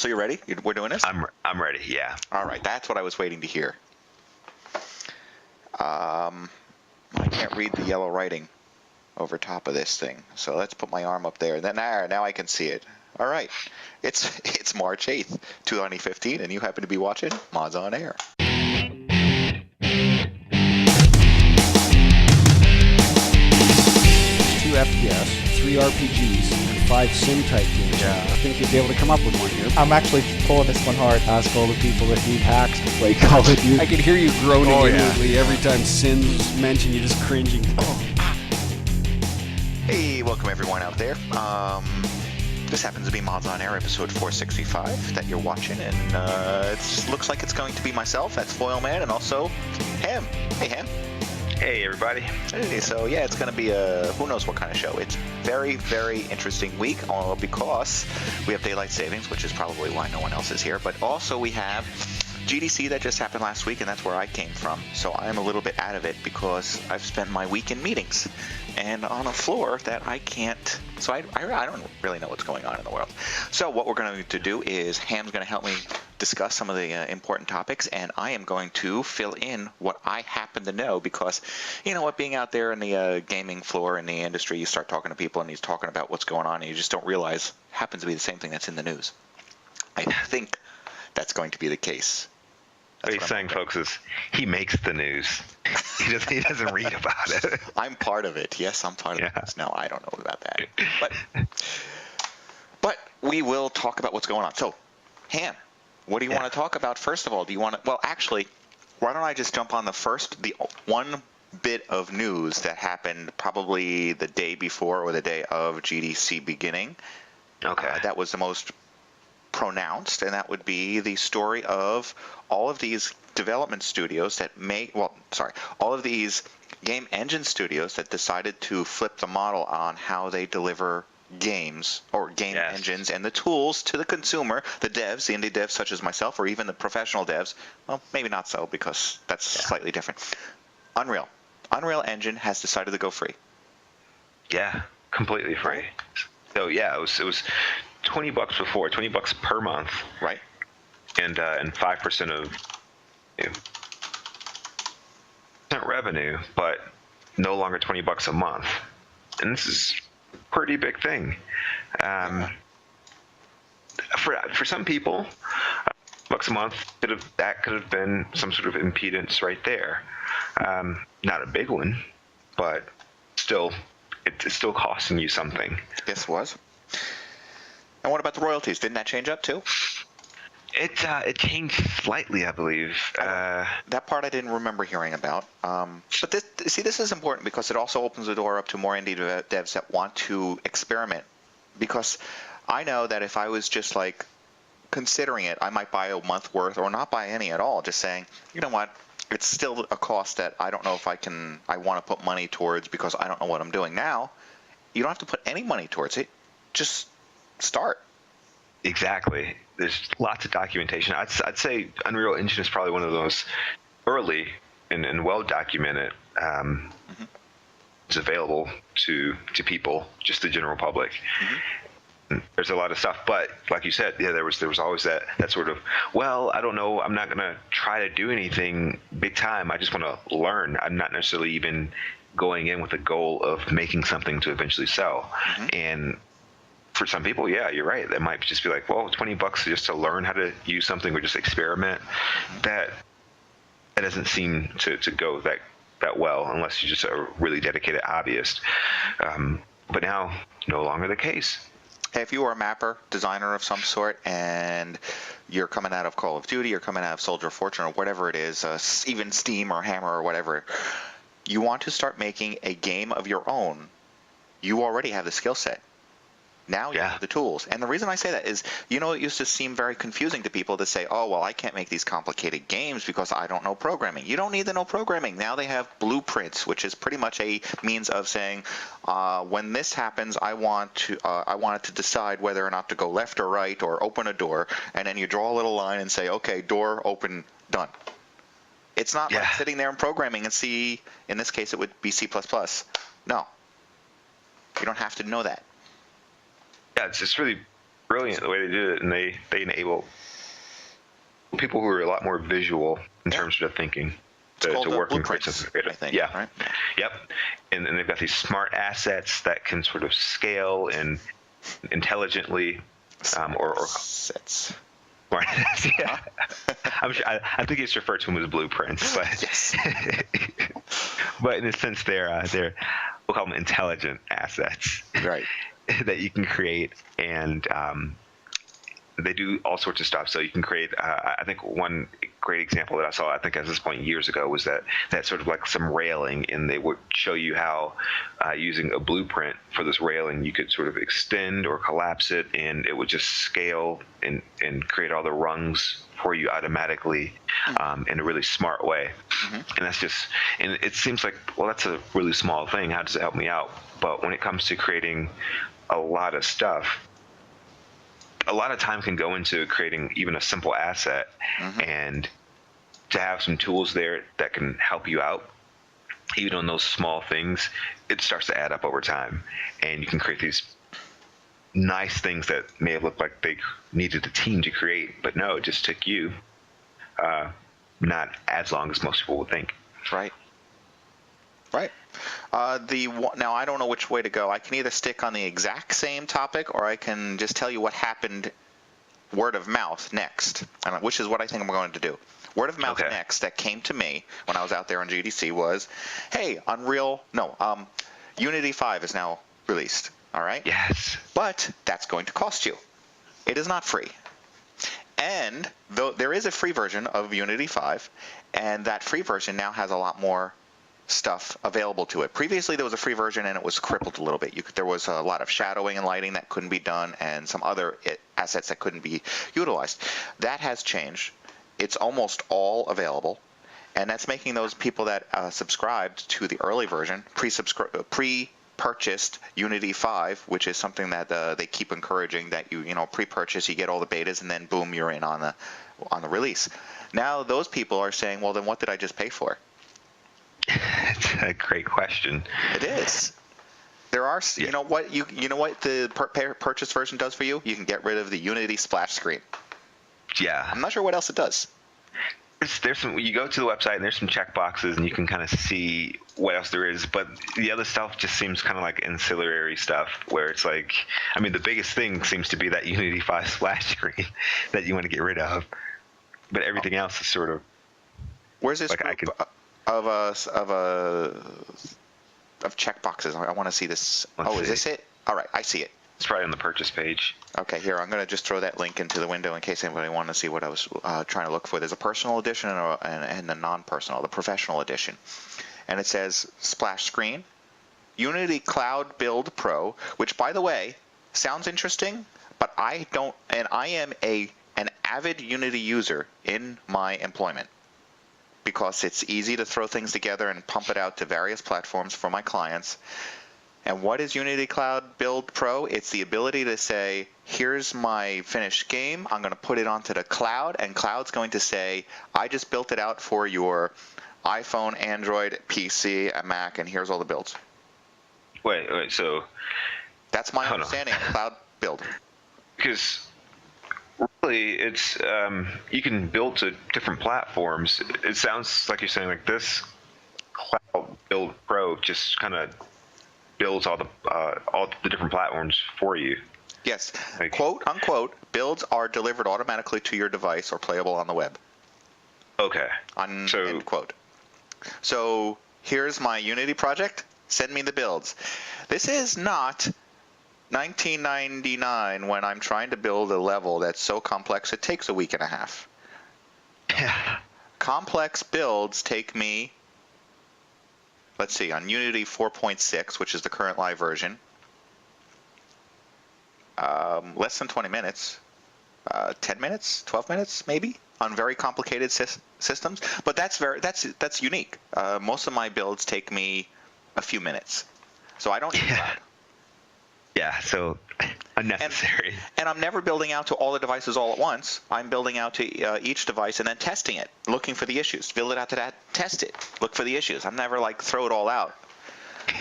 So you ready? We're doing this? I'm ready. Yeah. All right. That's what I was waiting to hear. I can't read the yellow writing over top of this thing. So let's put my arm up there. Then now I can see it. All right. It's March 8th, 2015, and you happen to be watching Mods on Air. 2 FPS, 3 RPGs, and 5 sim-type games. Yeah. I think you'd be able to come up with one here. I'm actually pulling this one hard. Ask all the people that need hacks to play Call of Duty. I can hear you groaning inwardly every time Sin's mentioned. You're just cringing. Hey, welcome everyone out there. This happens to be Mods on Air, episode 465 that you're watching, and it looks like it's going to be myself, that's Foyleman, and also Ham. Hey, Ham. Hey, everybody. Hey, so yeah, it's going to be a who knows what kind of show. It's very, very interesting week, all because we have daylight savings, which is probably why no one else is here, but also we have GDC that just happened last week, and that's where I came from. So I'm a little bit out of it because I've spent my week in meetings and on a floor that I can't. So I don't really know what's going on in the world. So what we're going to do is Ham's going to help me discuss some of the important topics, and I am going to fill in what I happen to know because, you know what, being out there in the gaming floor in the industry, you start talking to people and he's talking about what's going on and you just don't realize it happens to be the same thing that's in the news. I think that's going to be the case. What he's saying, folks, is he makes the news. He doesn't read about it. I'm part of it. Yes, I'm part of it. No, I don't know about that. But we will talk about what's going on. So, Han, what do you want to talk about first of all? Do you want to? Well, actually, why don't I just jump on the one bit of news that happened probably the day before or the day of GDC beginning. Okay. That was the most pronounced, and that would be the story of all of these development studios that all of these game engine studios that decided to flip the model on how they deliver games or game engines and the tools to the consumer, the devs, the indie devs such as myself, or even the professional devs. Well, maybe not so because that's slightly different. Unreal Engine has decided to go free. Yeah, completely free. So yeah, it was $20 before, $20 per month, right? And 5% of revenue, but no longer $20 a month. And this is a pretty big thing. For some people, $1 a month could have been some sort of impedance right there. Not a big one, but still, it's still costing you something. Yes, it was. And what about the royalties? Didn't that change up too? It changed slightly, I believe. That part I didn't remember hearing about. But this is important because it also opens the door up to more indie devs that want to experiment. Because I know that if I was just like considering it, I might buy a month worth or not buy any at all. Just saying, you know what? It's still a cost that I don't know if I want to put money towards because I don't know what I'm doing. Now, you don't have to put any money towards it. Just start. Exactly. There's lots of documentation. I'd say Unreal Engine is probably one of those early and well documented. It's available to people, just the general public. There's a lot of stuff, but like you said, there was always that sort of, well, I don't know, I'm not gonna try to do anything big time. I just want to learn. I'm not necessarily even going in with the goal of making something to eventually sell. And for some people, yeah, you're right. That might just be like, well, $20 just to learn how to use something or just experiment. That doesn't seem to go that well unless you're just a really dedicated hobbyist. But now, no longer the case. Hey, if you are a mapper, designer of some sort, and you're coming out of Call of Duty, you're coming out of Soldier of Fortune, or whatever it is, even Steam or Hammer or whatever, you want to start making a game of your own, you already have the skill set. Now you have the tools. And the reason I say that is, it used to seem very confusing to people to say, oh, well, I can't make these complicated games because I don't know programming. You don't need to know programming. Now they have blueprints, which is pretty much a means of saying, when this happens, I want it to decide whether or not to go left or right or open a door. And then you draw a little line and say, okay, door, open, done. It's not like sitting there and programming in C. In this case, it would be C++. No. You don't have to know that. Yeah, it's just really brilliant the way they did it, and they enable people who are a lot more visual in terms of their thinking to work and create something creative. I think, yeah. Right? Yep. And they've got these smart assets that can sort of scale and intelligently, or sets. Smart assets. Yeah. I'm sure. I think it's referred to them as blueprints, but Yes. but in a sense, they're we'll call them intelligent assets, Right. that you can create, and they do all sorts of stuff. So you can create, I think one great example that I saw, I think at this point years ago, was that sort of like some railing, and they would show you how using a blueprint for this railing, you could sort of extend or collapse it, and it would just scale and create all the rungs for you automatically in a really smart way. And that's just, and it seems like, well, that's a really small thing. How does it help me out? But when it comes to creating a lot of stuff, a lot of time can go into creating even a simple asset, and to have some tools there that can help you out, even on those small things, it starts to add up over time, and you can create these nice things that may have looked like they needed a team to create, but no, it just took you not as long as most people would think. Right. Right. Now, I don't know which way to go. I can either stick on the exact same topic, or I can just tell you what happened word of mouth next, which is what I think I'm going to do. Word of mouth next that came to me when I was out there on GDC was, hey, Unity 5 is now released. All right? Yes. But that's going to cost you. It is not free. And though there is a free version of Unity 5, and that free version now has a lot more stuff available to it. Previously, there was a free version, and it was crippled a little bit. There was a lot of shadowing and lighting that couldn't be done, and some other assets that couldn't be utilized. That has changed. It's almost all available, and that's making those people that subscribed to the early version, pre-purchased Unity 5, which is something that they keep encouraging, that you pre-purchase, you get all the betas, and then boom, you're in on the release. Now those people are saying, well, then what did I just pay for? It's a great question. It is. There are, you know what the purchase version does for you? You can get rid of the Unity splash screen. Yeah. I'm not sure what else it does. There's some. You go to the website and there's some check boxes, and you can kind of see what else there is. But the other stuff just seems kind of like ancillary stuff, where it's like, I mean, the biggest thing seems to be that Unity 5 splash screen that you want to get rid of. But everything else is sort of. Where's this like group of checkboxes? I want to see this. Is this it? All right, I see it. It's probably on the purchase page. Okay, here, I'm going to just throw that link into the window in case anybody wanted to see what I was trying to look for. There's a personal edition and a non-personal, the professional edition. And it says splash screen, Unity Cloud Build Pro, which, by the way, sounds interesting, but I am an avid Unity user in my employment, because it's easy to throw things together and pump it out to various platforms for my clients. And what is Unity Cloud Build Pro? It's the ability to say, here's my finished game, I'm going to put it onto the cloud, and cloud's going to say, I just built it out for your iPhone, Android, PC, and Mac, and here's all the builds. Wait, so... That's my understanding of cloud build. Because really, it's you can build to different platforms. It sounds like you're saying like this Cloud Build Pro just kind of builds all the different platforms for you. Yes. Like, quote unquote, builds are delivered automatically to your device or playable on the web. Okay. End quote. So here's my Unity project. Send me the builds. This is not 1999 when I'm trying to build a level that's so complex it takes a week and a half. Yeah. Complex builds take me, let's see, on Unity 4.6, which is the current live version, less than 20 minutes, 10 minutes, 12 minutes maybe, on very complicated systems. But that's unique. Most of my builds take me a few minutes, so I don't use that. Yeah, so unnecessary. And I'm never building out to all the devices all at once. I'm building out to each device and then testing it, looking for the issues. Build it out to that, test it, look for the issues. I'm never like throw it all out.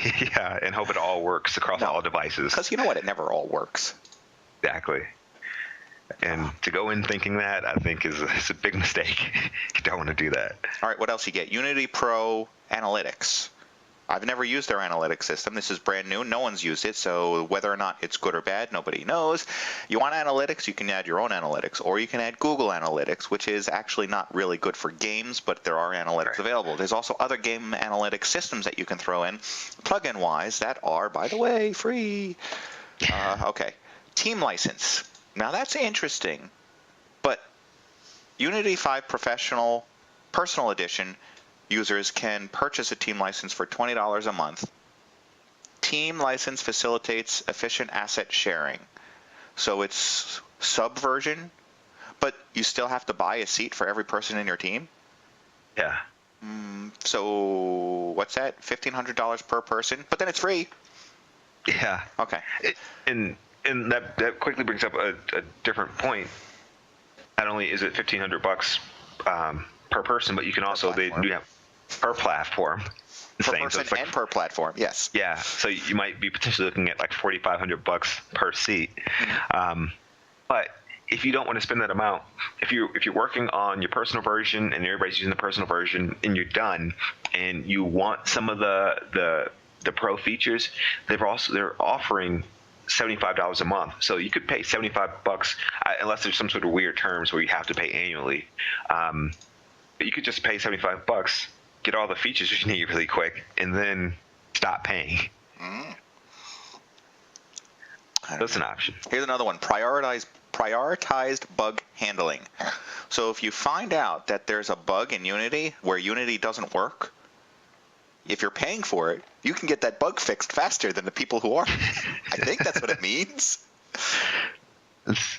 Yeah, and hope it all works across all devices. Because you know what? It never all works. Exactly. And to go in thinking that, I think is a big mistake. You don't want to do that. All right, what else you get? Unity Pro Analytics. I've never used their analytics system. This is brand new. No one's used it, so whether or not it's good or bad, nobody knows. You want analytics, you can add your own analytics, or you can add Google Analytics, which is actually not really good for games, but there are analytics available. There's also other game analytics systems that you can throw in, plugin-wise, that are, by the way, free. Okay. Team license. Now that's interesting, but Unity 5 Professional Personal Edition users can purchase a team license for $20 a month. Team license facilitates efficient asset sharing. So it's sub-version, but you still have to buy a seat for every person in your team? Yeah. So what's that? $1,500 per person? But then it's free. Yeah. Okay. And that quickly brings up a different point. Not only is it $1,500 per person, but you can also they do have per platform. Per person and per platform, yes. Yeah, so you might be potentially looking at like $4,500 per seat. But if you don't want to spend that amount, if you're working on your personal version and everybody's using the personal version and you're done, and you want some of the pro features, they're offering $75 a month. So you could pay $75 unless there's some sort of weird terms where you have to pay annually. But you could just pay $75, get all the features you need really quick, and then stop paying. That's an option. Here's another one: prioritized bug handling. So if you find out that there's a bug in Unity where Unity doesn't work, if you're paying for it, you can get that bug fixed faster than the people who aren't. I think that's what it means.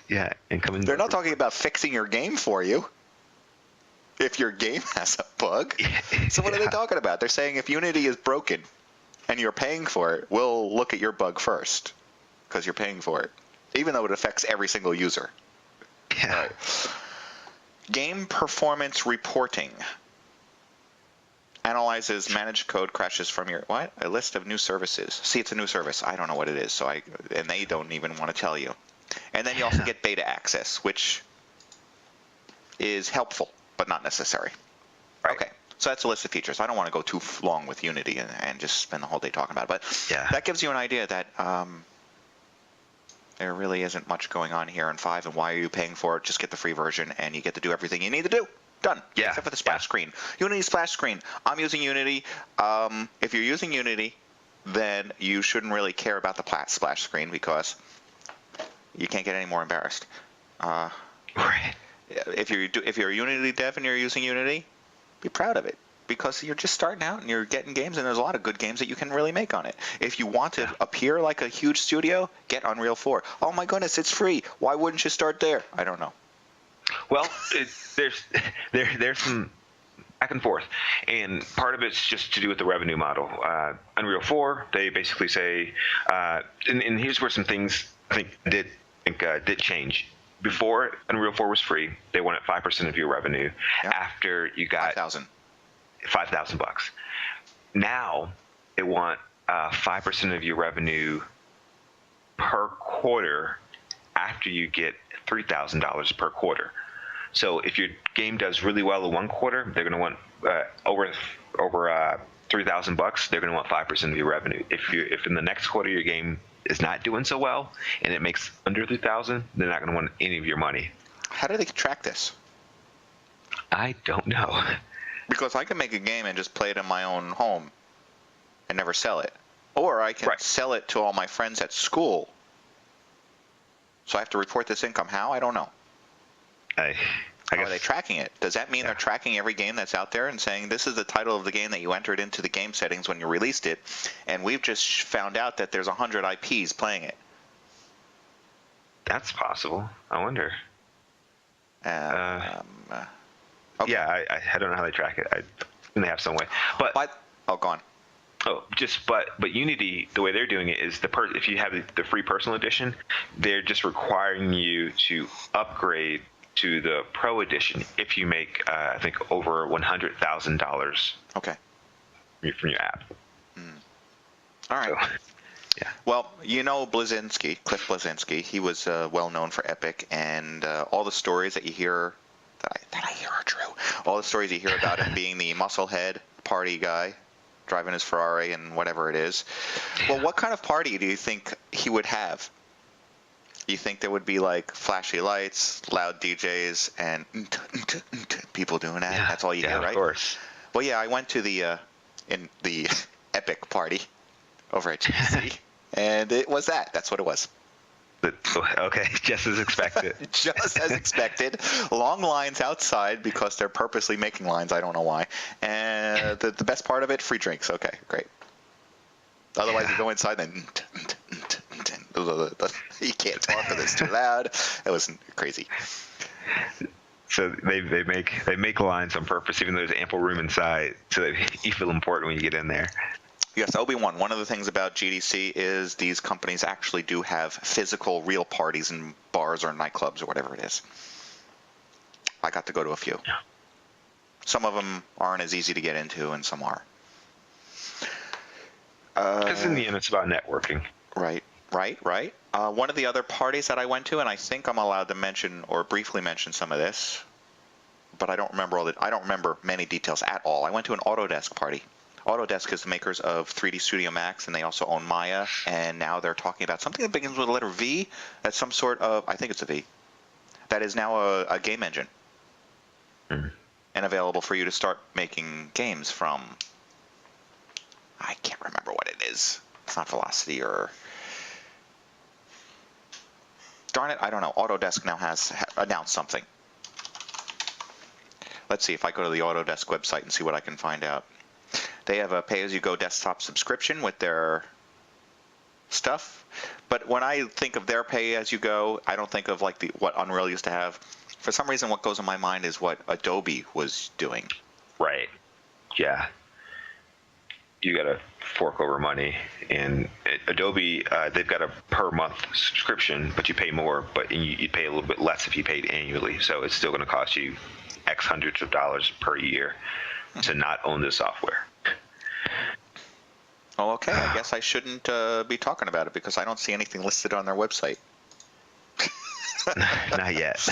Yeah, incoming. They're not talking about fixing your game for you if your game has a bug. So what are they talking about? They're saying if Unity is broken and you're paying for it, we'll look at your bug first because you're paying for it, even though it affects every single user. Yeah. All right. Game performance reporting. Analyzes managed code crashes from your what? A list of new services. See, it's a new service. I don't know what it is, and they don't even want to tell you. And then you also get beta access, which is helpful but not necessary. Right. Okay, so that's a list of features. I don't want to go too long with Unity and just spend the whole day talking about it, but that gives you an idea that there really isn't much going on here in 5, and why are you paying for it? Just get the free version, and you get to do everything you need to do. Done. Yeah. Except for the splash screen. Unity splash screen. I'm using Unity. If you're using Unity, then you shouldn't really care about the splash screen because you can't get any more embarrassed. Right. If you're a Unity dev and you're using Unity, be proud of it because you're just starting out and you're getting games, and there's a lot of good games that you can really make on it. If you want to appear like a huge studio, get Unreal 4. Oh my goodness, it's free. Why wouldn't you start there? I don't know. Well, there's some back and forth, and part of it's just to do with the revenue model. Unreal 4, they basically say, and here's where some things I think did change. Before Unreal 4 was free, they wanted 5% of your revenue. Yep. After you got $5,000. Now they want 5% of your revenue per quarter after you get $3,000 per quarter. So if your game does really well in one quarter, they're going to want over $3,000. They're going to want 5% of your revenue. If in the next quarter your game is not doing so well and it makes under $3,000, they're not going to want any of your money. How do they track this? I don't know. Because I can make a game and just play it in my own home and never sell it, or I can sell it to all my friends at school. So I have to report this income. How? I don't know. How are they tracking it? Does that mean they're tracking every game that's out there and saying this is the title of the game that you entered into the game settings when you released it, and we've just found out that there's 100 IPs playing it? That's possible. I wonder. Okay. Yeah, I don't know how they track it. I think they have some way. But oh, go on. Oh, but Unity, the way they're doing it is if you have the free personal edition, they're just requiring you to upgrade to the Pro edition if you make I think over $100,000. Okay. From your app. All right. Yeah. Well, you know Blazinski, Cliff Blazinski. He was well known for Epic, and all the stories that you hear that I hear are true. All the stories you hear about him being the musclehead party guy, driving his Ferrari and whatever it is. Well, what kind of party do you think he would have? You think there would be like flashy lights, loud DJs, and people doing that? Yeah, That's all you hear, right? Of course. Well, yeah, I went to the Epic party over at GC, and it was that. That's what it was. Okay, just as expected. Just as expected. Long lines outside because they're purposely making lines. I don't know why. And the best part of it, free drinks. Okay, great. Otherwise, you go inside and you can't talk because it's too loud. It was crazy. So they make lines on purpose, even though there's ample room inside, so that you feel important when you get in there. Yes, Obi-Wan, one of the things about GDC is these companies actually do have physical, real parties in bars or nightclubs or whatever it is. I got to go to a few. Yeah. Some of them aren't as easy to get into, and some are. Because in the end, it's about networking. Right. One of the other parties that I went to, and I think I'm allowed to mention or briefly mention some of this, but I don't remember many details at all. I went to an Autodesk party. Autodesk is the makers of 3D Studio Max, and they also own Maya, and now they're talking about something that begins with the letter V. That's some sort of, I think it's a V, that is now a game engine, and available for you to start making games from. I can't remember what it is. It's not Velocity or... Darn it, I don't know. Autodesk now has announced something. Let's see if I go to the Autodesk website and see what I can find out. They have a pay-as-you-go desktop subscription with their stuff. But when I think of their pay-as-you-go, I don't think of like what Unreal used to have. For some reason, what goes in my mind is what Adobe was doing. Right. Yeah. You got to fork over money. And Adobe, they've got a per-month subscription, but you pay more, but you pay a little bit less if you paid annually. So it's still going to cost you X hundreds of dollars per year to not own the software. Oh, okay. I guess I shouldn't be talking about it because I don't see anything listed on their website. Not yet.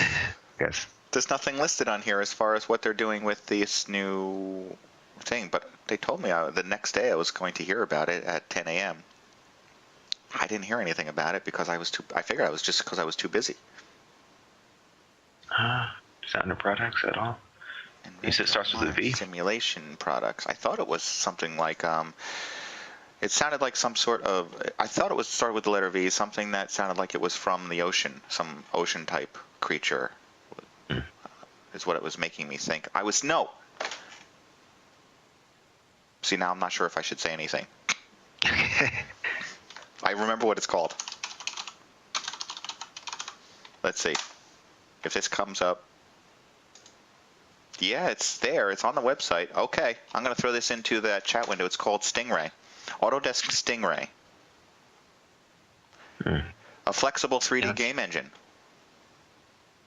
Yes. There's nothing listed on here as far as what they're doing with this new thing, but they told me the next day I was going to hear about it at 10 a.m. I didn't hear anything about it because I figured I was just because I was too busy. Sound of products at all? You said it starts with a V? Simulation products. I thought it was something like, it sounded like some sort of, I thought it was started with the letter V, something that sounded like it was from the ocean, some ocean type creature, is what it was making me think. See, now I'm not sure if I should say anything. I remember what it's called. Let's see. If this comes up. Yeah, it's there. It's on the website. Okay. I'm going to throw this into the chat window. It's called Stingray. Autodesk Stingray. A flexible 3D game engine.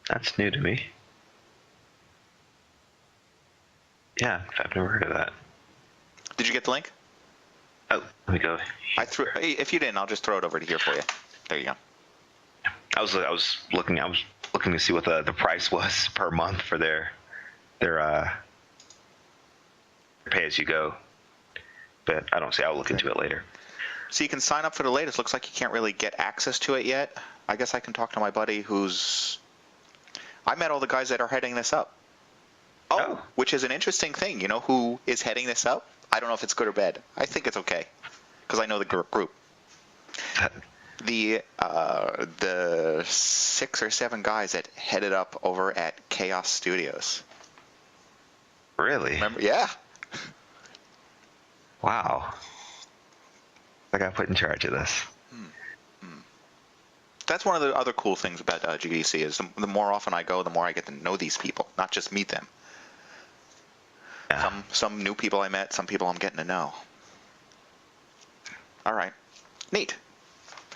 That's new to me. Yeah, I've never heard of that. Did you get the link? Oh, let me go. If you didn't, I'll just throw it over to here for you. There you go. I was looking to see what the price was per month for their pay as you go, but I don't see. I'll look into it later. So you can sign up for the latest. Looks like you can't really get access to it yet. I guess I can talk to my buddy I met all the guys that are heading this up. Oh, which is an interesting thing. You know who is heading this up? I don't know if it's good or bad. I think it's okay because I know the group. The 6 or 7 guys that headed up over at Chaos Studios. Really? Remember? Yeah. Wow. I got put in charge of this. That's one of the other cool things about GDC is the more often I go, the more I get to know these people, not just meet them. Yeah. Some new people I met, some people I'm getting to know. All right. Neat.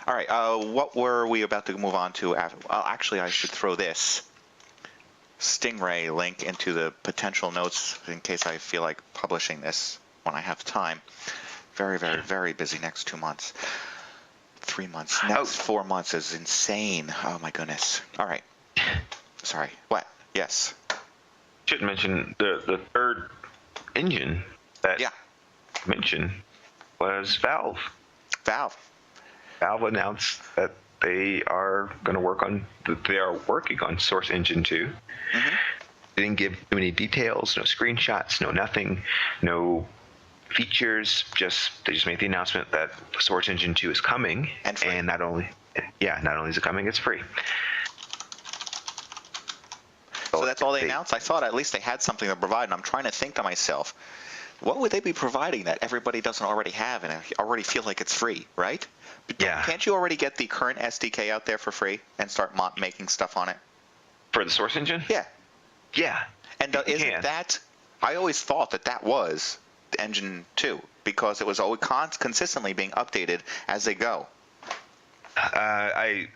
All right. What were we about to move on to after? Well, actually, I should throw this Stingray link into the potential notes in case I feel like publishing this when I have time. Very, very, very busy next 2 months. 3 months. Next 4 months is insane. Oh my goodness. All right. Sorry. What? Yes. Should mention the third engine that I mentioned was Valve. Valve announced that they are working on Source Engine 2. Mm-hmm. They didn't give too many details, no screenshots, no nothing, no features. They just made the announcement that Source Engine 2 is coming, and not only is it coming, it's free. So that's all they announced? I thought at least they had something to provide, and I'm trying to think to myself, what would they be providing that everybody doesn't already have and already feel like it's free, right? But can't you already get the current SDK out there for free and start making stuff on it? For the Source Engine? Yeah. Yeah. And isn't that, I always thought that was Engine 2 because it was always consistently being updated as they go.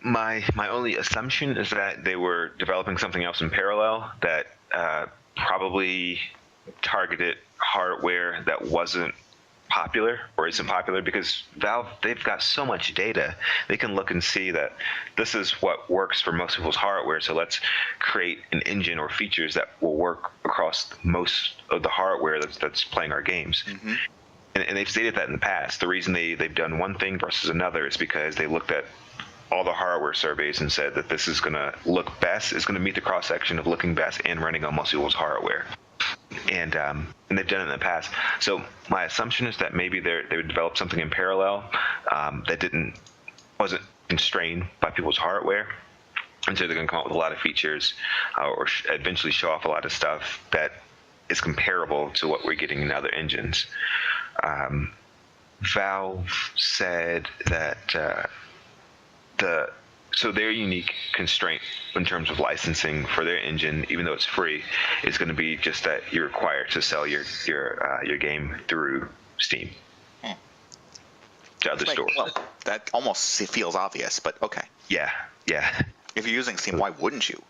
My only assumption is that they were developing something else in parallel that probably targeted hardware that wasn't popular or isn't popular, because Valve, they've got so much data. They can look and see that this is what works for most people's hardware, so let's create an engine or features that will work across most of the hardware that's playing our games. Mm-hmm. And they've stated that in the past. The reason they've done one thing versus another is because they looked at all the hardware surveys and said that this is going to look best, is going to meet the cross-section of looking best and running on most people's hardware. And they've done it in the past. So my assumption is that maybe they would develop something in parallel that wasn't constrained by people's hardware. And so they're going to come up with a lot of features or eventually show off a lot of stuff that is comparable to what we're getting in other engines. Valve said that so their unique constraint in terms of licensing for their engine, even though it's free, is going to be just that you're required to sell your game through Steam to other stores. Well, that almost feels obvious, but okay. Yeah. If you're using Steam, why wouldn't you?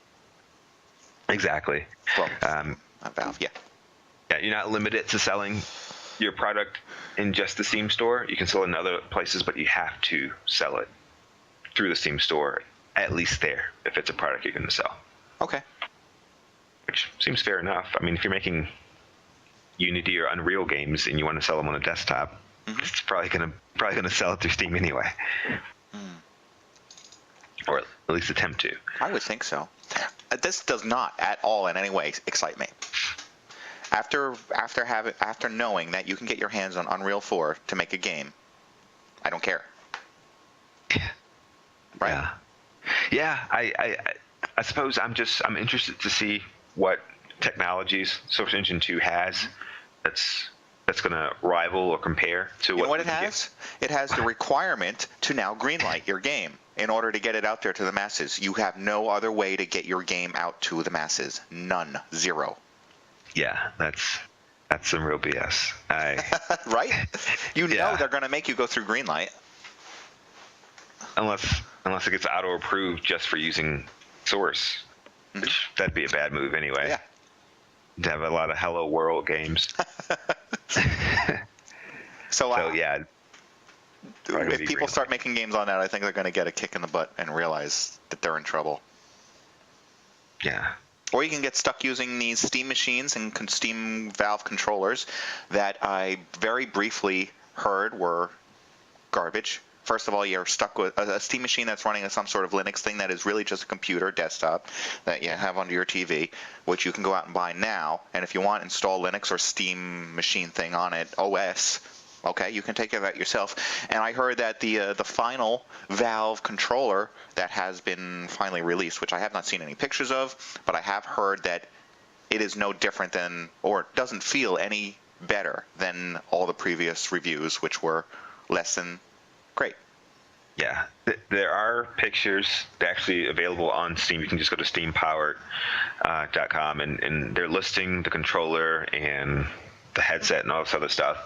Exactly. Well, Valve, yeah. Yeah, you're not limited to selling your product in just the Steam store. You can sell it in other places, but you have to sell it through the Steam store, at least there, if it's a product you're going to sell. Okay. Which seems fair enough. I mean, if you're making Unity or Unreal games and you want to sell them on a desktop, it's probably gonna sell it through Steam anyway, or at least attempt to. I would think so. This does not at all in any way excite me. After knowing that you can get your hands on Unreal 4 to make a game, I don't care. Right? Yeah. I suppose I'm interested to see what technologies Source Engine 2 has that's going to rival or compare to what it has? It has the requirement to now greenlight your game in order to get it out there to the masses. You have no other way to get your game out to the masses. None. Zero. Yeah, that's some real BS. Right? You know they're going to make you go through greenlight. Unless it gets auto-approved just for using Source. Which, that'd be a bad move anyway. Yeah. To have a lot of Hello World games. So yeah. If people start making games on that, I think they're going to get a kick in the butt and realize that they're in trouble. Yeah. Or you can get stuck using these Steam machines and Steam Valve controllers that I very briefly heard were garbage. First of all, you're stuck with a Steam machine that's running some sort of Linux thing that is really just a computer desktop that you have under your TV, which you can go out and buy now. And if you want, install Linux or Steam machine thing on it, OS. Okay, you can take care of that yourself. And I heard that the final Valve controller that has been finally released, which I have not seen any pictures of, but I have heard that it is no different than, or doesn't feel any better than all the previous reviews, which were less than great. Yeah, there are pictures actually available on Steam. You can just go to steampowered.com and they're listing the controller and the headset and all this other stuff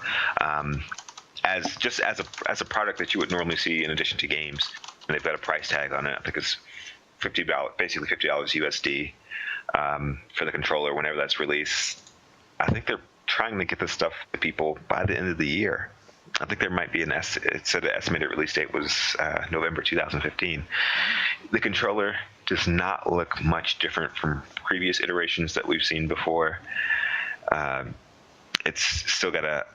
as a product that you would normally see in addition to games. And they've got a price tag on it. I think it's basically $50 USD for the controller whenever that's released. I think they're trying to get this stuff to people by the end of the year. I think there might be it said the estimated release date was November 2015. The controller does not look much different from previous iterations that we've seen before. It's still got a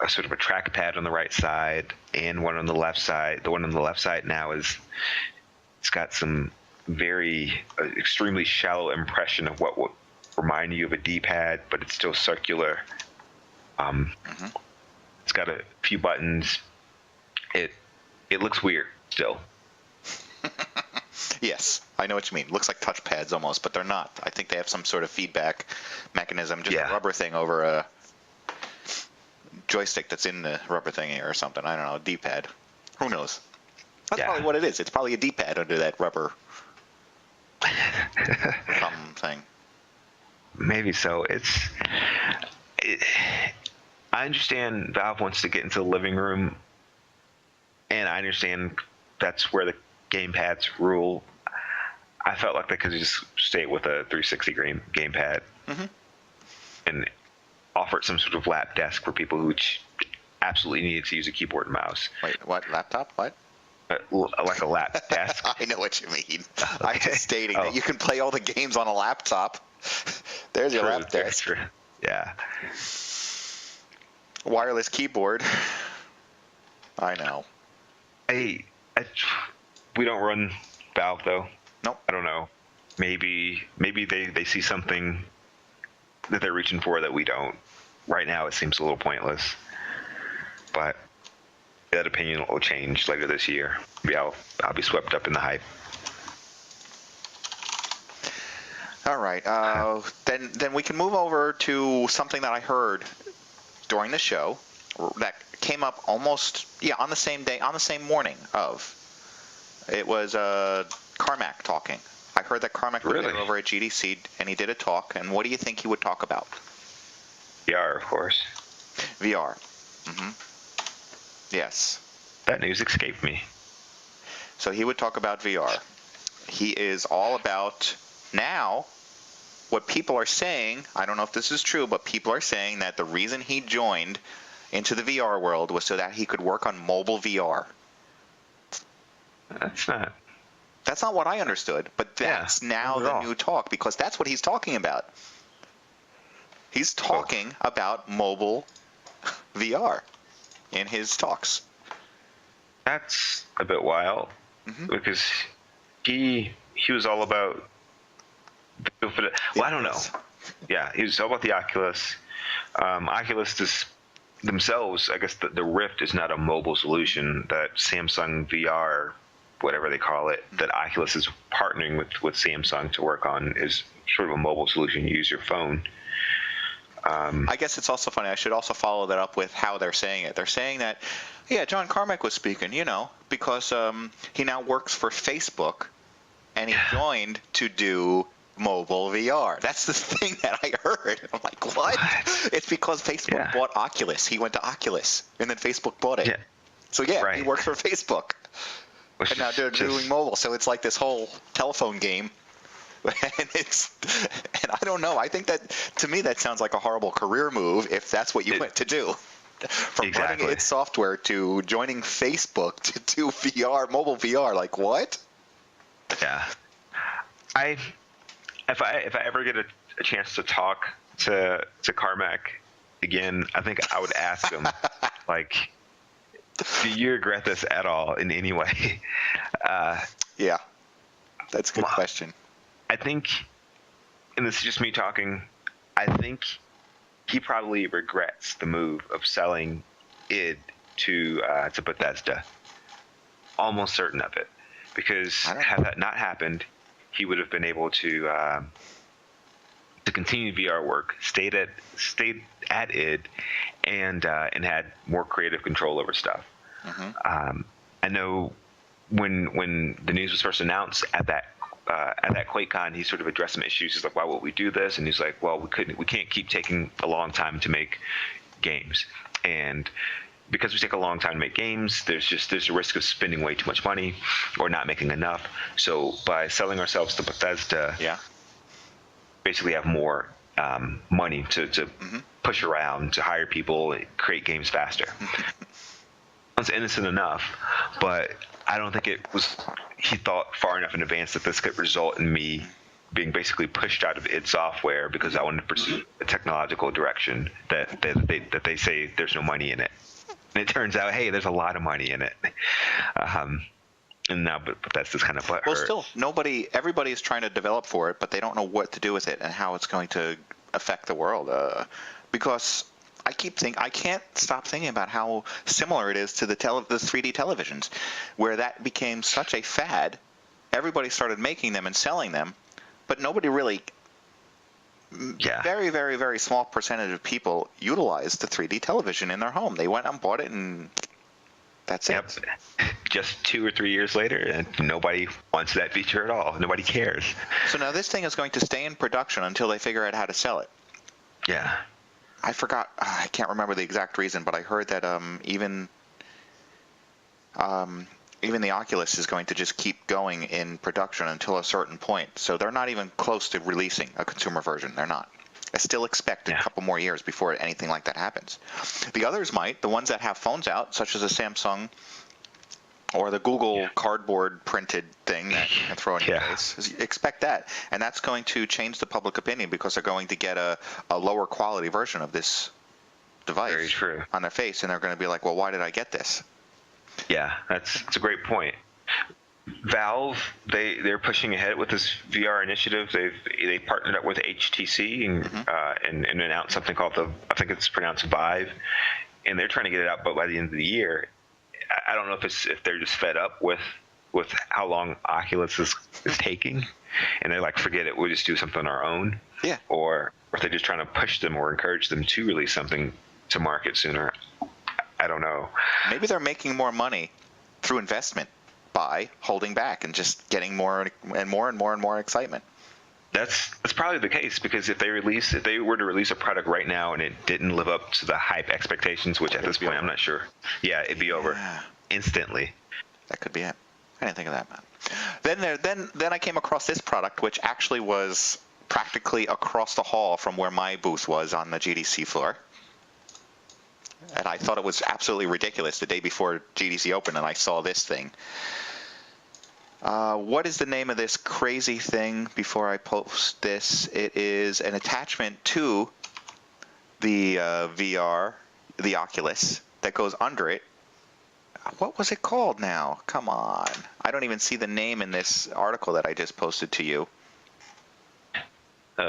sort of a trackpad on the right side and one on the left side. The one on the left side now it's got some very extremely shallow impression of what would remind you of a D-pad, but it's still circular. It's got a few buttons. It looks weird still. Yes, I know what you mean. Looks like touchpads almost, but they're not. I think they have some sort of feedback mechanism, just a rubber thing over a joystick that's in the rubber thingy or something. I don't know, a D-pad. Who knows? That's probably what it is. It's probably a D-pad under that rubber thing. Maybe so. I understand Valve wants to get into the living room, and I understand that's where the gamepads rule. I felt like they could just stay with a 360 gamepad and offer some sort of lap desk for people who absolutely needed to use a keyboard and mouse. Wait, what? Laptop? What? Like a lap desk. I know what you mean. Okay. I'm just stating that you can play all the games on a laptop. There's your lap desk. True. Yeah. Wireless keyboard. I know. We don't run Valve though. Nope. I don't know. Maybe they see something that they're reaching for that we don't. Right now it seems a little pointless. But that opinion will change later this year. Maybe I'll be swept up in the hype. All right. Then we can move over to something that I heard during the show that came up almost on the same day, on the same morning of. It was Carmack talking. I heard that Carmack was there over at GDC, and he did a talk. And what do you think he would talk about? VR, of course. VR. Yes. That news escaped me. So he would talk about VR. He is all about now. What people are saying, I don't know if this is true, but people are saying that the reason he joined into the VR world was so that he could work on mobile VR. That's not what I understood, but that's now the new talk, because that's what he's talking about. He's talking about mobile VR in his talks. That's a bit wild, because he was all about. Well, I don't know. Yeah, he was all about the Oculus. Oculus themselves, I guess the Rift is not a mobile solution. That Samsung VR, whatever they call it, that Oculus is partnering with Samsung to work on is sort of a mobile solution. You use your phone. I guess it's also funny. I should also follow that up with how they're saying it. They're saying that, John Carmack was speaking, because he now works for Facebook, and he joined to do mobile VR. That's the thing that I heard. I'm like, what? It's because Facebook bought Oculus. He went to Oculus, and then Facebook bought it. Yeah. So he works for Facebook. And now they're doing mobile. So it's like this whole telephone game. And I don't know. I think that, to me, that sounds like a horrible career move if that's what you went to do. From running its software to joining Facebook to do VR, mobile VR. Like, what? Yeah. If I ever get a chance to talk to Carmack again, I think I would ask him, like, do you regret this at all in any way? Yeah, that's a good question. I think, and this is just me talking, I think he probably regrets the move of selling id to Bethesda. Almost certain of it, because had that not happened, he would have been able to continue VR work, stayed at id, and had more creative control over stuff. I know when the news was first announced at that QuakeCon, he sort of addressed some issues. He's like, why would we do this? And he's like, well, we can't keep taking a long time to make games, and because we take a long time to make games, there's a risk of spending way too much money or not making enough. So by selling ourselves to Bethesda, basically have more money to push around, to hire people, create games faster. sounds innocent enough, but I don't think he thought far enough in advance that this could result in me being basically pushed out of id Software because I wanted to pursue a technological direction that they say there's no money in it. And it turns out, hey, there's a lot of money in it. And now, but that's just kind of what. Well, still, everybody is trying to develop for it, but they don't know what to do with it and how it's going to affect the world. Because I can't stop thinking about how similar it is to the 3D televisions, where that became such a fad. Everybody started making them and selling them, but nobody really. Yeah. Very, very, very small percentage of people utilized the 3D television in their home. They went and bought it, and that's it. Just 2 or 3 years later, and nobody wants that feature at all. Nobody cares. So now this thing is going to stay in production until they figure out how to sell it. Yeah. I forgot. I can't remember the exact reason, but I heard that even the Oculus is going to just keep going in production until a certain point. So they're not even close to releasing a consumer version. They're not. I still expect a couple more years before anything like that happens. The others might, the ones that have phones out, such as a Samsung or the Google cardboard printed thing that you can throw in your face. Expect that. And that's going to change the public opinion because they're going to get a lower quality version of this device on their face. And they're going to be like, well, why did I get this? Yeah, that's a great point. Valve, they're pushing ahead with this VR initiative. They partnered up with HTC and announced something called I think it's pronounced Vive, and they're trying to get it out by the end of the year. I don't know if they're just fed up with how long Oculus is taking, and they're like, forget it, we'll just do something on our own. Yeah. Or if they're just trying to push them or encourage them to release something to market sooner. I don't know. Maybe they're making more money through investment by holding back and just getting more and more excitement. That's probably the case, because if they were to release a product right now and it didn't live up to the hype expectations, which at this point I'm not sure. Yeah, it'd be over instantly. That could be it. I didn't think of that, man. Then I came across this product, which actually was practically across the hall from where my booth was on the GDC floor. And I thought it was absolutely ridiculous the day before GDC opened, and I saw this thing. What is the name of this crazy thing before I post this? It is an attachment to the VR, the Oculus, that goes under it. What was it called now? Come on. I don't even see the name in this article that I just posted to you.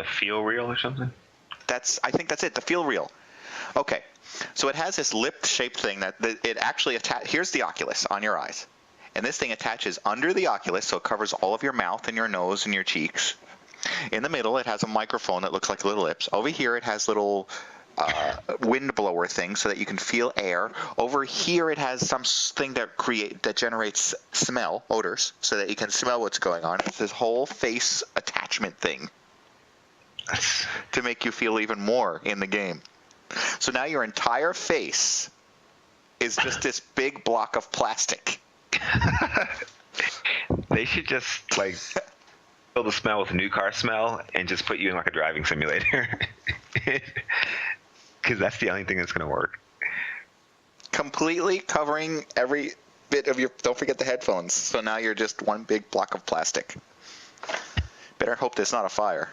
Feel Reel or something? I think that's it, the Feel Reel. Okay. So it has this lip-shaped thing that it actually here's the Oculus on your eyes. And this thing attaches under the Oculus, so it covers all of your mouth and your nose and your cheeks. In the middle, it has a microphone that looks like little lips. Over here, it has little wind blower things so that you can feel air. Over here, it has something that generates odors, so that you can smell what's going on. It's this whole face attachment thing to make you feel even more in the game. So now your entire face is just this big block of plastic. They should just fill the smell with a new car smell and just put you in like a driving simulator, because that's the only thing that's going to work. Completely covering every bit of your. Don't forget the headphones. So now you're just one big block of plastic. Better hope there's not a fire.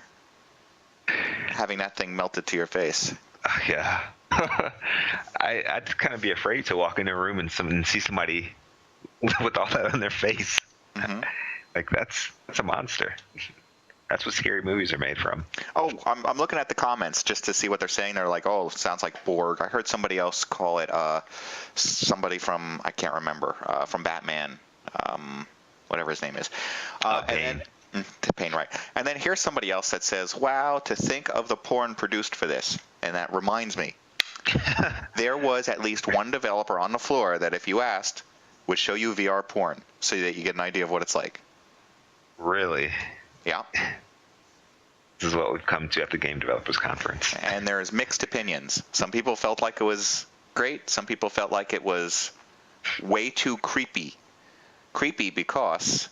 Having that thing melted to your face. Yeah. I'd kind of be afraid to walk in a room and see somebody with all that on their face. Mm-hmm. Like that's a monster. That's what scary movies are made from. Oh, I'm looking at the comments just to see what they're saying. They're like, oh, it sounds like Borg. I heard somebody else call it somebody from, I can't remember, from Batman, whatever his name is. Pain. Pain, right. And then here's somebody else that says, wow, to think of the porn produced for this. And that reminds me, there was at least one developer on the floor that if you asked, would show you VR porn so that you get an idea of what it's like. Really? Yeah. This is what we've come to at the Game Developers Conference. And there's mixed opinions. Some people felt like it was great. Some people felt like it was way too creepy. Creepy because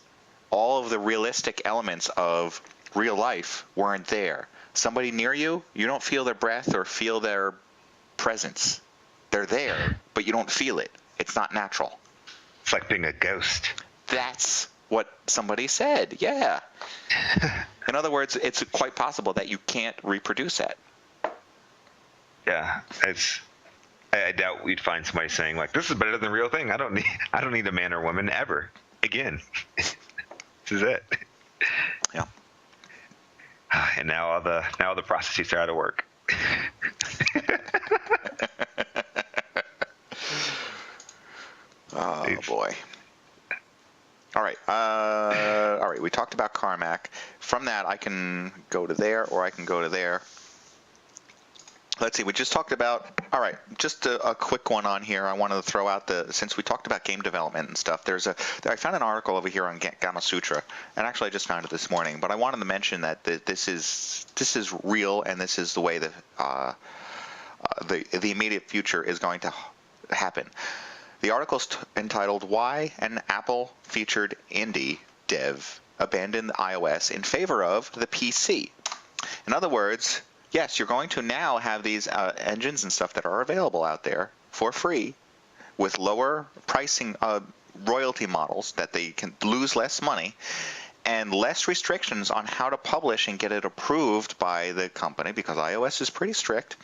all of the realistic elements of real life weren't there. Somebody near you, you don't feel their breath or feel their presence. They're there, but you don't feel it. It's not natural. It's like being a ghost. That's what somebody said. Yeah. In other words, it's quite possible that you can't reproduce that. Yeah, I doubt we'd find somebody saying like, "This is better than the real thing. I don't need a man or woman ever again." This is it. Yeah. And now all the processes are out of work. Oh boy. All right. We talked about Carmack. From that, I can go to there, or I can go to there. Let's see. We just talked about. All right. Just a quick one on here. I wanted to throw out since we talked about game development and stuff. I found an article over here on Gamma Sutra, and actually I just found it this morning. But I wanted to mention that this is real, and this is the way that the immediate future is going to happen. The article's entitled "Why an Apple-Featured Indie Dev Abandoned iOS in Favor of the PC." In other words, yes, you're going to now have these engines and stuff that are available out there for free with lower pricing royalty models that they can lose less money and less restrictions on how to publish and get it approved by the company, because iOS is pretty strict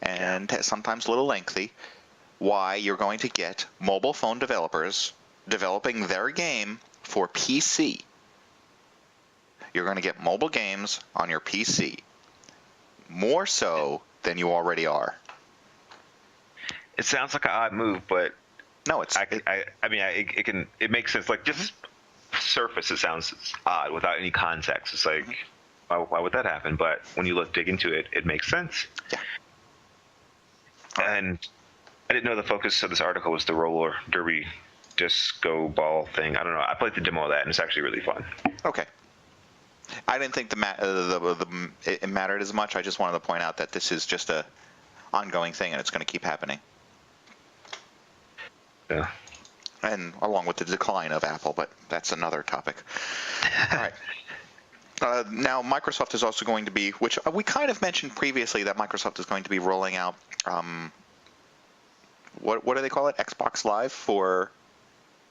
and sometimes a little lengthy. Why you're going to get mobile phone developers developing their game for PC. You're going to get mobile games on your PC. More so than you already are. It sounds like an odd move, but no, it makes sense. Like, just surface, it sounds odd without any context. It's like, why would that happen? But when you dig into it, it makes sense. Yeah. And I didn't know the focus of this article was the roller derby disco ball thing. I don't know. I played the demo of that, and it's actually really fun. Okay. I didn't think it mattered as much. I just wanted to point out that this is just a ongoing thing, and it's going to keep happening. Yeah. And along with the decline of Apple, but that's another topic. All right. Now, Microsoft is also going to be, which we kind of mentioned previously, that Microsoft is going to be rolling out, what do they call it? Xbox Live for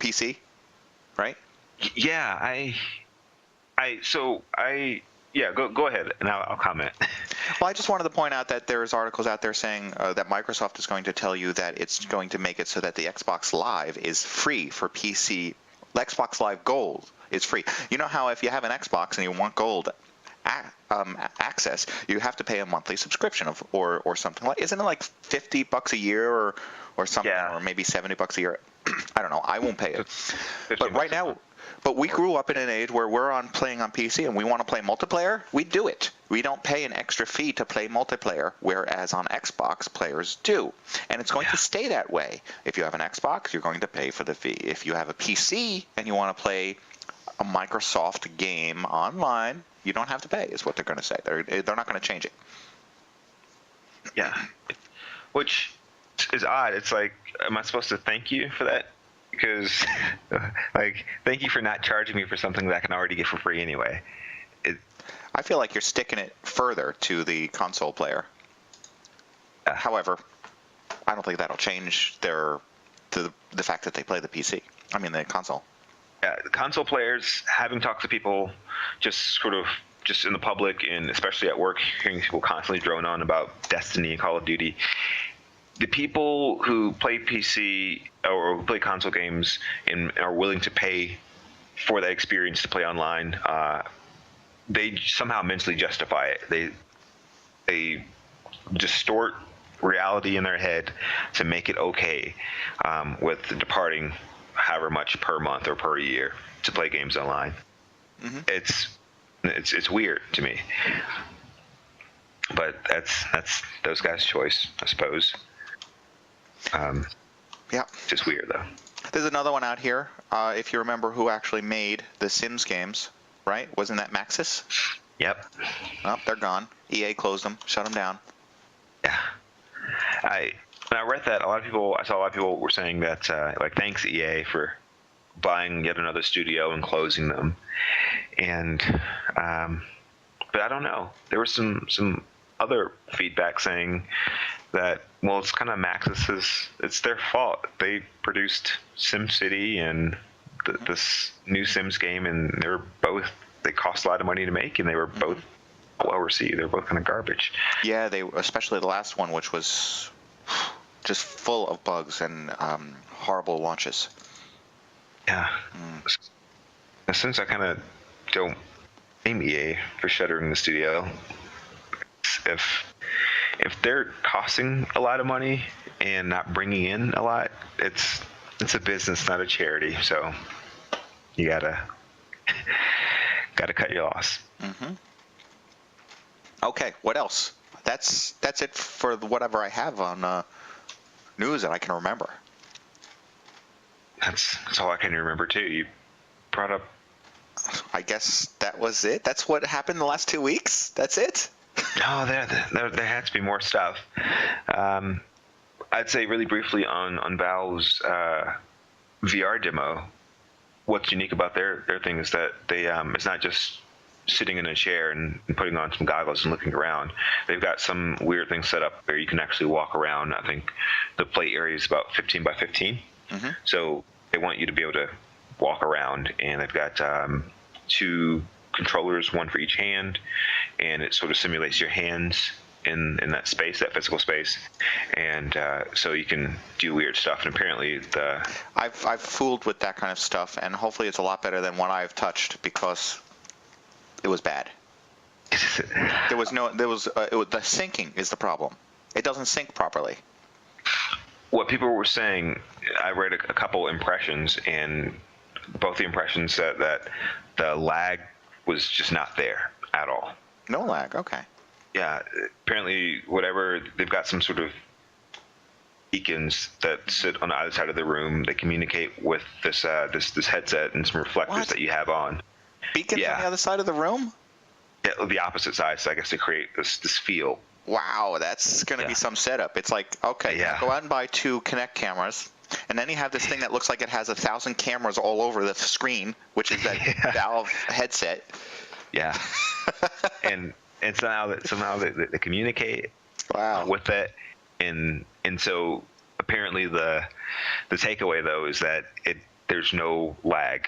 PC, right? Yeah, go ahead, and I'll comment. Well, I just wanted to point out that there's articles out there saying that Microsoft is going to tell you that it's going to make it so that the Xbox Live is free for PC. Xbox Live Gold is free. You know how if you have an Xbox and you want Gold access, you have to pay a monthly subscription or something like. Isn't it like $50 a year or something, or maybe $70 a year? I don't know. I won't pay it. But right now. But we grew up in an age where we're playing on PC and we want to play multiplayer, we do it. We don't pay an extra fee to play multiplayer, whereas on Xbox, players do. And it's going to stay that way. If you have an Xbox, you're going to pay for the fee. If you have a PC and you want to play a Microsoft game online, you don't have to pay, is what they're going to say. They're not going to change it. Yeah. Which is odd. It's like, am I supposed to thank you for that? Because, like, thank you for not charging me for something that I can already get for free anyway. I feel like you're sticking it further to the console player. However, I don't think that'll change the fact that they play the PC. I mean, the console. Yeah, the console players, having talked to people just in the public and especially at work, hearing people constantly drone on about Destiny and Call of Duty, the people who play PC or who play console games and are willing to pay for that experience to play online, they somehow mentally justify it. They distort reality in their head to make it okay with departing however much per month or per year to play games online. Mm-hmm. It's weird to me, but that's those guys' choice, I suppose. Yeah. Just weird, though. There's another one out here. If you remember who actually made the Sims games, right? Wasn't that Maxis? Yep. Well, they're gone. EA closed them, shut them down. Yeah. When I read that, I saw a lot of people were saying that, thanks EA for buying yet another studio and closing them. And, but I don't know. There were some other feedback saying that, well, it's kind of Maxis's, it's their fault. They produced SimCity and this new Sims game, and they cost a lot of money to make, and they were both well received. They're both kind of garbage. Yeah, especially the last one, which was just full of bugs and horrible launches. Yeah. Since I kind of don't blame EA for shuttering the studio, if they're costing a lot of money and not bringing in a lot, it's a business, not a charity. So you gotta cut your loss. Mm-hmm. Okay, what else? That's it for whatever I have on news that I can remember. That's all I can remember too. You brought up. I guess that was it. That's what happened the last 2 weeks. That's it. No, there had to be more stuff. I'd say really briefly on Valve's VR demo. What's unique about their thing is that they it's not just sitting in a chair and putting on some goggles and looking around. They've got some weird thing set up where you can actually walk around. I think the play area is about 15 by 15. Mm-hmm. So they want you to be able to walk around, and they've got 2 controllers, one for each hand, and it sort of simulates your hands in that space, that physical space, and so you can do weird stuff. And apparently I've fooled with that kind of stuff, and hopefully it's a lot better than what I've touched, because it was bad. The syncing is the problem. It doesn't sync properly. What people were saying, I read a couple impressions, and both the impressions said that the lag was just not there at all. No lag, okay. Yeah, apparently they've got some sort of beacons that sit on either side of the room. They communicate with this headset and some reflectors that you have on. Beacons on the other side of the room? Yeah, the opposite side, so I guess to create this feel. Wow, that's going to be some setup. It's like, okay, go out and buy 2 Kinect cameras, and then you have this thing that looks like it has 1,000 cameras all over the screen, which is that Valve headset. Yeah. and somehow they communicate with it, and so apparently the takeaway though is that there's no lag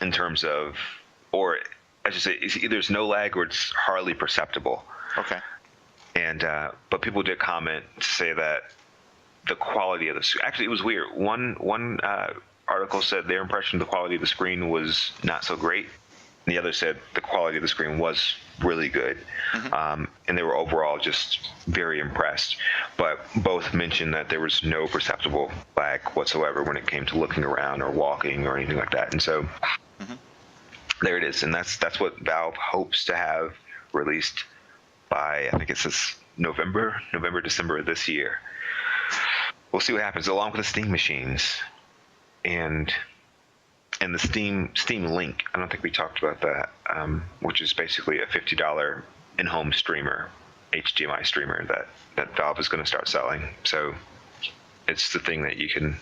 in terms of, or I should say, there's no lag or it's hardly perceptible. Okay. And but people did comment to say that the quality of actually it was weird. One article said their impression of the quality of the screen was not so great. And the other said the quality of the screen was really good. Mm-hmm. And they were overall just very impressed. But both mentioned that there was no perceptible lag whatsoever when it came to looking around or walking or anything like that. And so there it is. And that's what Valve hopes to have released by, I think it says November, December of this year. We'll see what happens, along with the Steam machines and the Steam Link. I don't think we talked about that, which is basically a $50 in-home streamer, HDMI streamer that Valve is going to start selling. So it's the thing that you can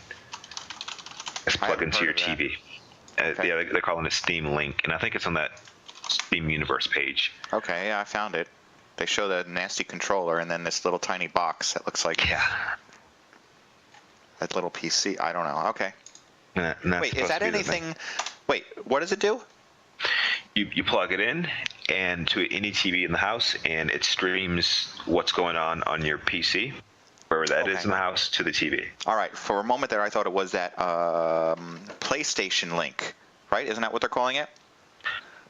just plug into your TV. Okay. They're calling it Steam Link, and I think it's on that Steam Universe page. Okay, yeah, I found it. They show the nasty controller and then this little tiny box that looks like that little PC. I don't know. Okay. Wait, is that anything? Wait, what does it do? You plug it in and to any TV in the house, and it streams what's going on your PC, wherever that is in the house, to the TV. All right. For a moment there, I thought it was that PlayStation Link, right? Isn't that what they're calling it?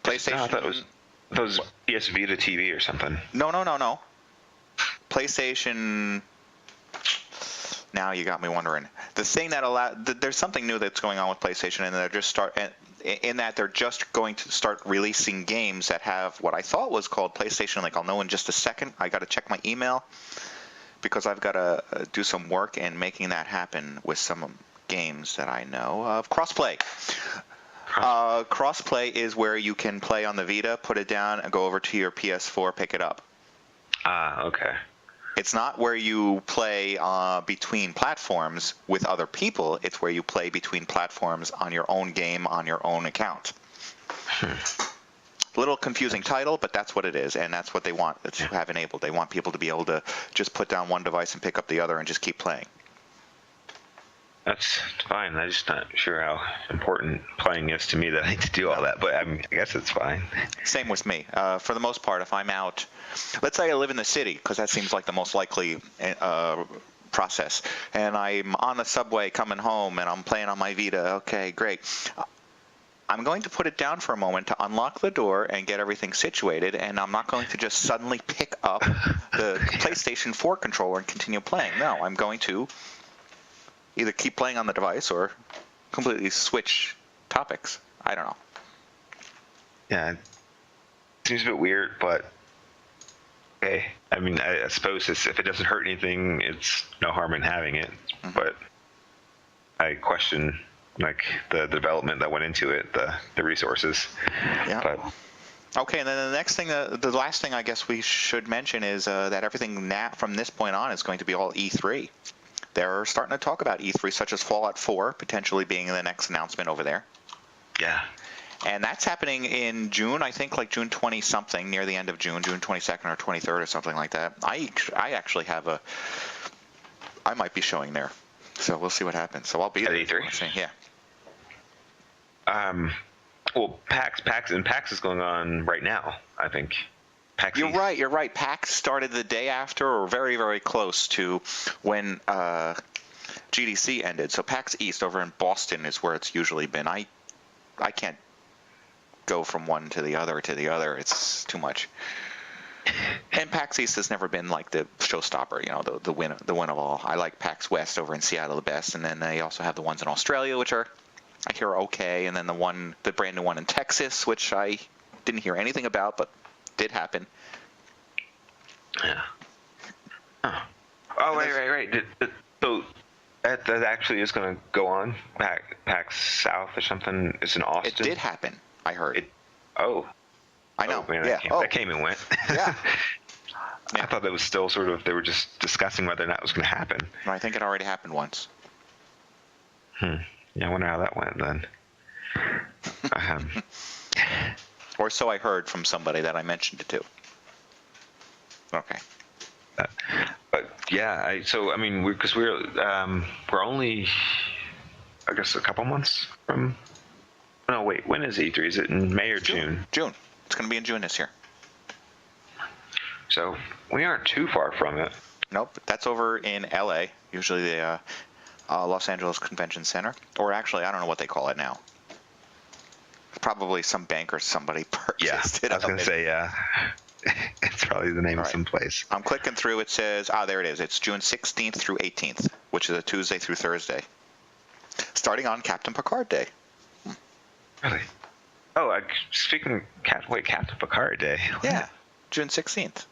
PlayStation. No, I thought it was PS Vita TV or something. No. PlayStation. Now you got me wondering. The thing that there's something new that's going on with PlayStation, and they're just going to start releasing games that have what I thought was called PlayStation Link. I'll know in just a second. I got to check my email because I've got to do some work in making that happen with some games that I know of. Crossplay. Crossplay is where you can play on the Vita, put it down, and go over to your PS4, pick it up. Okay. It's not where you play between platforms with other people. It's where you play between platforms on your own game, on your own account. A little confusing title, but that's what it is, and that's what they want to have enabled. They want people to be able to just put down one device and pick up the other and just keep playing. That's fine. I'm just not sure how important playing is to me that I need to do all that, but I guess it's fine. Same with me. For the most part, if I'm out, let's say I live in the city, because that seems like the most likely process, and I'm on the subway coming home and I'm playing on my Vita, okay, great. I'm going to put it down for a moment to unlock the door and get everything situated, and I'm not going to just suddenly pick up the PlayStation 4 controller and continue playing. No, I'm going to either keep playing on the device or completely switch topics. I don't know. Yeah, it seems a bit weird, but okay. I mean, I suppose if it doesn't hurt anything, it's no harm in having it. Mm-hmm. But I question like the development that went into it, the resources. Yeah. But, okay, and then the next thing, the last thing I guess we should mention is that everything from this point on is going to be all E3. They're starting to talk about E3, such as Fallout 4 potentially being the next announcement over there. Yeah. And that's happening in June, I think, like June 20-something, near the end of June, June 22nd or 23rd or something like that. I actually have I might be showing there. So we'll see what happens. So I'll be at there. E3. Yeah. Well, PAX is going on right now, I think. PAX You're East. right. PAX started the day after or very, very close to when GDC ended. So PAX East over in Boston is where it's usually been. I can't go from one to the other. It's too much. And PAX East has never been like the showstopper, the win of all. I like PAX West over in Seattle the best, and then they also have the ones in Australia, which I hear are okay, and then the brand new one in Texas, which I didn't hear anything about, but did happen. Yeah. Oh, right. So that actually is going to go on. PAX South or something is in Austin. It did happen. I heard. I know. Oh, man, yeah. That came and went. Yeah. I thought that was still sort of, they were just discussing whether or not it was going to happen. No, I think it already happened once. Yeah, I wonder how that went then. Or so I heard from somebody that I mentioned it to. Okay. But yeah, because we're only, I guess, a couple months from. No, wait. When is E3? Is it in May or June? June. It's going to be in June this year. So we aren't too far from it. Nope. That's over in LA. Usually the Los Angeles Convention Center, or actually, I don't know what they call it now. Probably some bank or somebody purchased it. I was going to say, yeah. It's probably the name of some place. I'm clicking through. It says, there it is. It's June 16th through 18th, which is a Tuesday through Thursday. Starting on Captain Picard Day. Really? Oh, speaking of Captain Picard Day. Yeah, June 16th.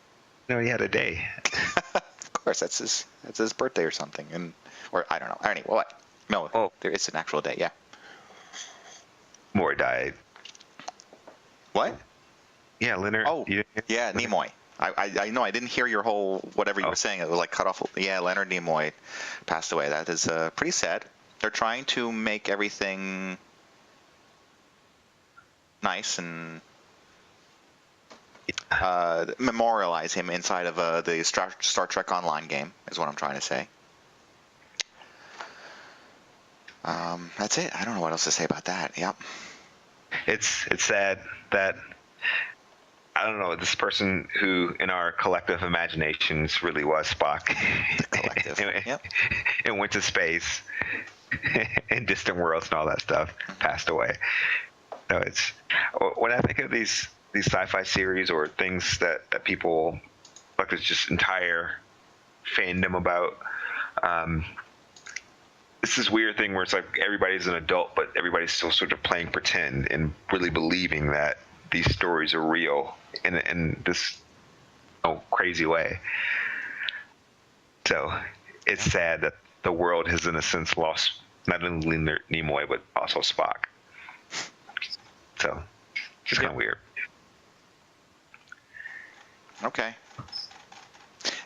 No, he had a day. Of course, that's his birthday or something, or I don't know. Anyway, what? No, it's an actual day. Yeah. Moore died. What? Yeah, Leonard. Oh, yeah, Nimoy. I know. I didn't hear your whole whatever you were saying. It was like cut off. Yeah, Leonard Nimoy passed away. That is pretty sad. They're trying to make everything nice and memorialize him inside of the Star Trek Online game, is what I'm trying to say. That's it. I don't know what else to say about that. Yep. It's sad that, I don't know, this person who in our collective imaginations really was Spock. The collective. Yep. And went to space and distant worlds and all that stuff, passed away. So it's, when I think of these sci-fi series or things that people like there's just entire fandom about, it's this weird thing where it's like everybody's an adult, but everybody's still sort of playing pretend and really believing that these stories are real in this crazy way. So it's sad that the world has, in a sense, lost not only Nimoy, but also Spock. So it's just kind of weird. Okay.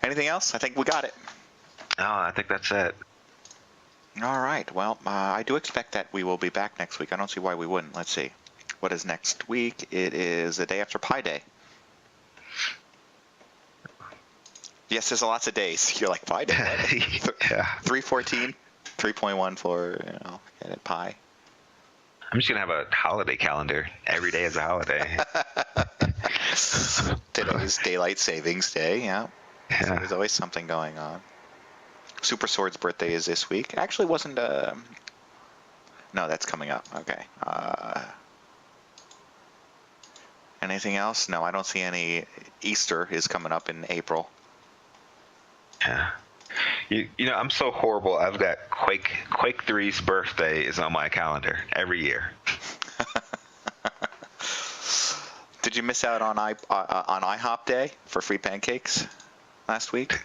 Anything else? I think we got it. No, I think that's it. All right. Well, I do expect that we will be back next week. I don't see why we wouldn't. Let's see. What is next week? It is the day after Pi Day. Yes, there's lots of days. You're like, Pi Day? What? Yeah. 314, 3.1 for, get it, Pi. I'm just going to have a holiday calendar. Every day is a holiday. Today's Daylight Savings Day, yeah. Yeah. So there's always something going on. Super Sword's birthday is this week. Actually, wasn't... no, that's coming up. Okay. Anything else? No, I don't see any. Easter is coming up in April. Yeah. You know, I'm so horrible. I've got Quake 3's birthday is on my calendar every year. Did you miss out on IHOP Day for free pancakes last week?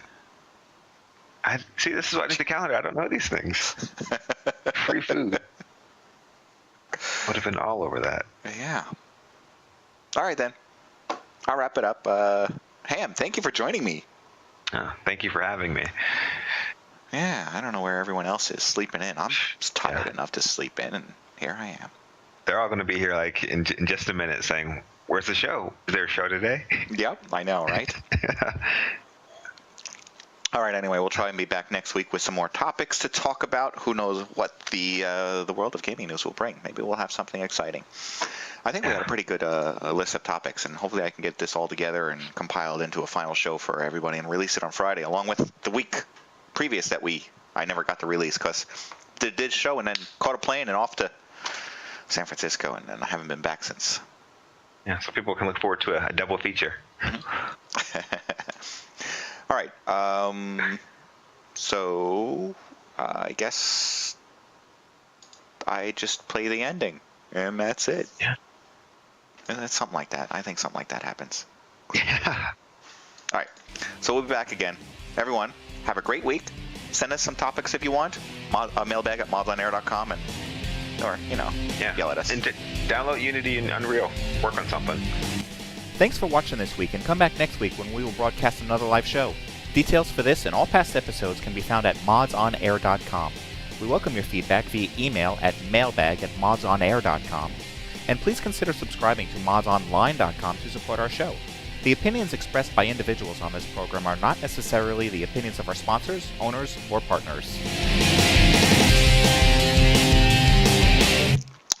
See, this is why I need the calendar. I don't know these things. Free food. Would have been all over that. Yeah. All right, then. I'll wrap it up. Ham, thank you for joining me. Thank you for having me. Yeah, I don't know where everyone else is sleeping in. I'm just tired enough to sleep in, and here I am. They're all going to be here like in just a minute saying, where's the show? Is there a show today? Yep, I know, right? All right, anyway, we'll try and be back next week with some more topics to talk about. Who knows what the world of gaming news will bring. Maybe we'll have something exciting. I think we had a pretty good list of topics, and hopefully I can get this all together and compiled into a final show for everybody and release it on Friday, along with the week previous that I never got to release because did show and then caught a plane and off to San Francisco, and I haven't been back since. Yeah, so people can look forward to a double feature. All right. So I guess I just play the ending, and that's it. Yeah. And that's something like that. I think something like that happens. Yeah. All right. So we'll be back again. Everyone, have a great week. Send us some topics if you want. Mailbag at MODSonair.com or yell at us. And download Unity and Unreal. Work on something. Thanks for watching this week, and come back next week when we will broadcast another live show. Details for this and all past episodes can be found at MODSonair.com. We welcome your feedback via email at mailbag@modsonair.com. And please consider subscribing to modsonline.com to support our show. The opinions expressed by individuals on this program are not necessarily the opinions of our sponsors, owners, or partners.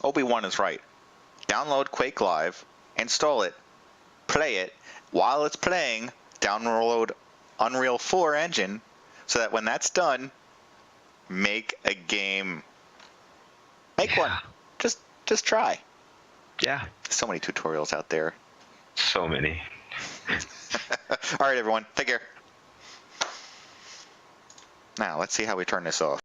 Obi-Wan is right. Download Quake Live, install it, play it. While it's playing, download Unreal 4 engine so that when that's done, make a game. Make one. Just try. Yeah. There's so many tutorials out there. So many. All right, everyone. Take care. Now, let's see how we turn this off.